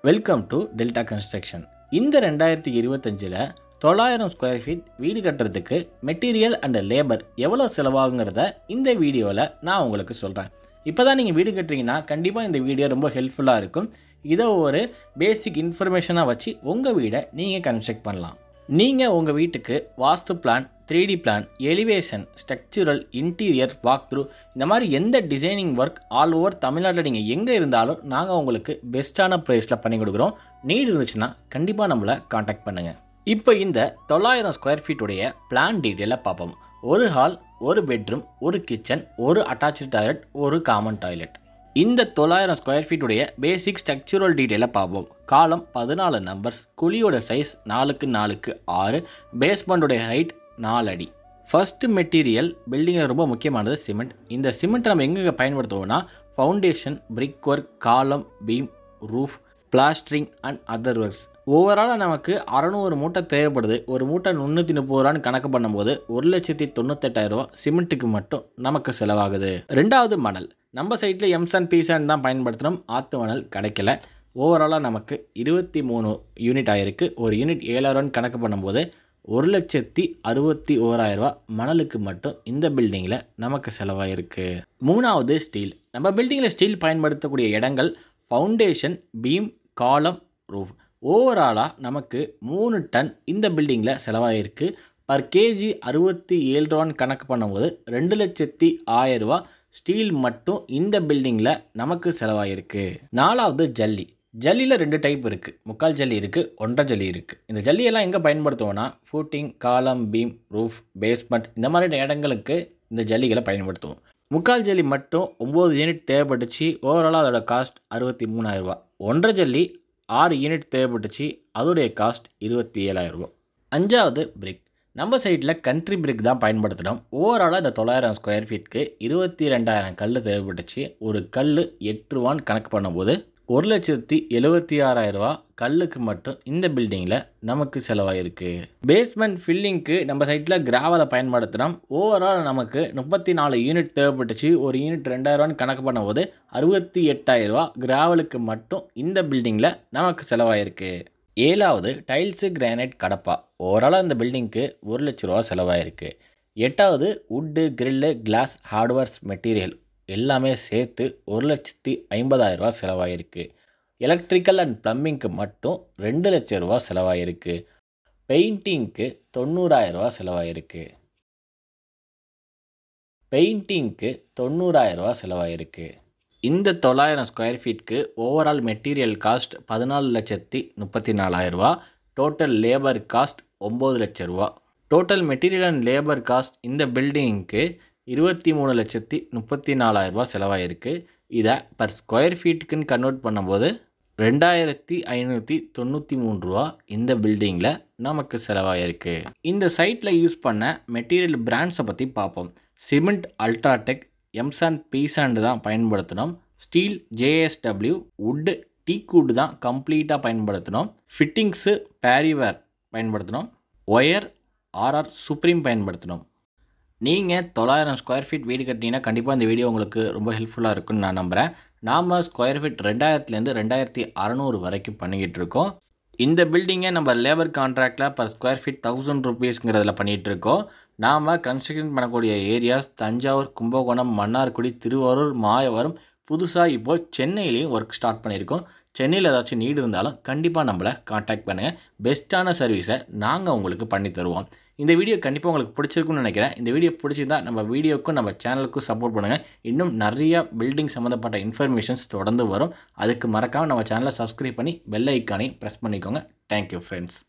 Welcome to delta construction. இந்த 2025ல் 900 square feet வீடு கட்டுறதுக்கு மெட்டீரியல் அண்ட் லேபர் எவ்வளோ செலவாகுங்கிறத இந்த வீடியோவில் நான் உங்களுக்கு சொல்கிறேன். இப்போ தான் நீங்கள் வீடு கட்டுறீங்கன்னா கண்டிப்பாக இந்த வீடியோ ரொம்ப ஹெல்ப்ஃபுல்லாக இருக்கும். இதை ஒரு பேசிக் இன்ஃபர்மேஷனாக வச்சு உங்கள் வீடை நீங்கள் கன்ஸ்ட்ரக்ட் பண்ணலாம். நீங்கள் உங்கள் வீட்டுக்கு vastu plan, 3D plan, elevation, structural, interior, walk through இந்த மாதிரி எந்த டிசைனிங் ஒர்க் ஆல் ஓவர் தமிழ்நாட்டில் நீங்கள் எங்கே இருந்தாலும் நாங்கள் உங்களுக்கு பெஸ்ட்டான ப்ரைஸில் பண்ணி கொடுக்குறோம். நீட் இருந்துச்சுன்னா கண்டிப்பாக நம்மளை காண்டாக்ட் பண்ணுங்கள். இப்போ இந்த 900 ஸ்கொயர் ஃபீட்டுடைய பிளான் டீட்டெயிலாக பார்ப்போம். ஒரு ஹால், ஒரு பெட்ரூம், ஒரு கிச்சன், ஒரு அட்டாச்சு டாய்லெட், ஒரு காமன் டாய்லெட். இந்த 900 ஸ்கொயர் ஃபீட்டுடைய பேசிக் ஸ்ட்ரக்சரல் டீட்டெயிலாக பார்ப்போம். காலம் 14 நம்பர்ஸ், குழியோட சைஸ் 4x4x6, பேஸ்மெண்ட்டோடைய ஹைட் 4 அடி. ஃபர்ஸ்ட் மெட்டீரியல் பில்டிங்கில் ரொம்ப முக்கியமானது சிமெண்ட். இந்த சிமெண்ட்டை நம்ம எங்கே பயன்படுத்துவோம்னா foundation, brick work, column, beam, roof, plastering and other works. ஓவராலாக நமக்கு 600 மூட்டை தேவைப்படுது. ஒரு மூட்டை 330 ரூபான்னு கணக்கு பண்ணும்போது 1,98,000 ரூபா சிமெண்ட்டுக்கு மட்டும் நமக்கு செலவாகுது. ரெண்டாவது மணல். நம்ம சைட்டில் எம்சாண்ட் பீசாண்ட் தான் பயன்படுத்துகிறோம். ஆற்று மணல் கிடைக்கல. ஓவராலாக நமக்கு 23 யூனிட் ஆகிருக்கு. ஒரு யூனிட் 7,000 ரூபான்னு கணக்கு பண்ணும்போது 1,61,000 ரூபா மணலுக்கு மட்டும் இந்த பில்டிங்கில் நமக்கு செலவாயிருக்கு. மூணாவது ஸ்டீல். நம்ம பில்டிங்கில் ஸ்டீல் பயன்படுத்தக்கூடிய இடங்கள் ஃபவுண்டேஷன், பீம், காலம், ரூஃப். ஓவராலாக நமக்கு 3 டன் இந்த பில்டிங்கில் செலவாயிருக்கு. பர் கேஜி 67 ரூபான்னு கணக்கு பண்ணும்போது 2,01,000 ரூபா ஸ்டீல் மட்டும் இந்த பில்டிங்கில் நமக்கு செலவாயிருக்கு. நாலாவது ஜல்லி. ஜல்லியில் 2 டைப் இருக்குது. முக்கால் ஜல்லி இருக்குது, 1.5 ஜல்லி இருக்குது. இந்த ஜல்லியெல்லாம் எங்கே பயன்படுத்துவோன்னா ஃபூட்டிங், காலம், பீம், ரூஃப், பேஸ்மெண்ட் இந்த மாதிரி இடங்களுக்கு இந்த ஜல்லிகளை பயன்படுத்துவோம். முக்கால் ஜல்லி மட்டும் 9 யூனிட் தேவைப்பட்டுச்சு. ஓவராலாக அதோட காஸ்ட் 63,000 ரூபா. 1.5 ஜல்லி 6 யூனிட் தேவைப்பட்டுச்சு. அதோடைய காஸ்ட் 27,000 ரூபா. அஞ்சாவது பிரிக். நம்ம சைட்டில் கண்ட்ரி பிரிக் தான் பயன்படுத்துகிறோம். ஓவராலாக இந்த 900 ஸ்கொயர் ஃபீட்டுக்கு 22,000 கல் தேவைப்பட்டுச்சு. ஒரு கல் 8 ரூபான்னு கணக்கு பண்ணும்போது 1,76,000 ரூபா கல்லுக்கு மட்டும் இந்த பில்டிங்கில் நமக்கு செலவாயிருக்கு. பேஸ்மெண்ட் ஃபில்லிங்க்கு நம்ம சைட்டில் கிராவலை பயன்படுத்துகிறோம். ஓவரால் நமக்கு 34 யூனிட் தேவைப்பட்டுச்சு. ஒரு யூனிட் 2,000 ரூபான்னு கணக்கு பண்ணும்போது 68,000 ரூபா கிராவலுக்கு மட்டும் இந்த பில்டிங்கில் நமக்கு செலவாயிருக்கு. ஏழாவது டைல்ஸு, கிரானைட், கடப்பா. ஓவராலாக இந்த பில்டிங்க்கு 1,00,000 ரூபா செலவாயிருக்கு. எட்டாவது wood, grill, glass, hardwares material எல்லாமே சேர்த்து 1,50,000 ரூபா செலவாயிருக்கு. எலக்ட்ரிக்கல் அண்ட் ப்ளம்பிங்க்கு மட்டும் 2,00,000 ரூபா செலவாயிருக்கு. பெயிண்டிங்க்கு 90,000 ரூபா செலவாயிருக்கு. இந்த 900 ஸ்கொயர் ஃபீட்டுக்கு ஓவரால் மெட்டீரியல் காஸ்ட் 14,34,000 ரூபா. டோட்டல் லேபர் காஸ்ட் 9,00,000 ரூபா. Total material and labour cost இந்த பில்டிங்க்கு 23,34,000 ரூபா செலவாயிருக்கு. இதை பர் ஸ்கொயர் ஃபீட்டுக்குன்னு கன்வெர்ட் பண்ணும்போது 2,593 ரூபா இந்த பில்டிங்கில் நமக்கு செலவாயிருக்கு. இந்த சைட்டில் யூஸ் பண்ண மெட்டீரியல் பிராண்ட்ஸை பற்றி பார்ப்போம். சிமெண்ட் அல்ட்ராடெக், எம்சாண்ட் பீசாண்ட் தான் பயன்படுத்தினோம். ஸ்டீல் JSW, வுட் டீக்வுட் தான் கம்ப்ளீட்டாக பயன்படுத்தினோம். ஃபிட்டிங்ஸு பேரிவேர் பயன்படுத்தினோம். ஒயர் RR சுப்ரீம் பயன்படுத்தினோம். நீங்கள் 900 ஸ்கொயர் ஃபீட் வீடு கட்டினீங்கன்னா கண்டிப்பாக இந்த வீடியோ உங்களுக்கு ரொம்ப ஹெல்ப்ஃபுல்லாக இருக்குன்னு நான் நம்புகிறேன். நாம் ஸ்கொயர் ஃபீட் 2,000லேருந்து 2,600 வரைக்கும் பண்ணிக்கிட்டு இருக்கோம். இந்த பில்டிங்கை நம்ம லேபர் கான்ட்ராக்டில் பர் ஸ்கொயர் ஃபீட் 1,000 ருபீஸ்ங்கிறதுல பண்ணிகிட்டு இருக்கோம். நாம் கன்ஸ்ட்ரக்ஷன் பண்ணக்கூடிய ஏரியாஸ் தஞ்சாவூர், கும்பகோணம், மன்னார்குடி, திருவாரூர், மாயவரம், புதுசாக இப்போது சென்னையிலையும் ஒர்க் ஸ்டார்ட் பண்ணியிருக்கோம். சென்னையில் ஏதாச்சும் நீடு இருந்தாலும் கண்டிப்பாக நம்மளை காண்டாக்ட் பண்ணுங்கள். பெஸ்ட்டான சர்வீஸை நாங்கள் உங்களுக்கு பண்ணி தருவோம். இந்த வீடியோ கண்டிப்பாக உங்களுக்கு பிடிச்சிருக்குன்னு நினைக்கிறேன். இந்த வீடியோ பிடிச்சிருந்தால் நம்ம வீடியோக்கும் நம்ம சேனலுக்கும் சப்போர்ட் பண்ணுங்கள். இன்னும் நிறையா பில்டிங் சம்மந்தப்பட்ட இன்ஃபர்மேஷன்ஸ் தொடர்ந்து வரும். அதுக்கு மறக்காமல் நம்ம சேனலை சப்ஸ்கிரைப் பண்ணி பெல் ஐக்கானையும் ப்ரெஸ் பண்ணிக்கோங்க. Thank you friends.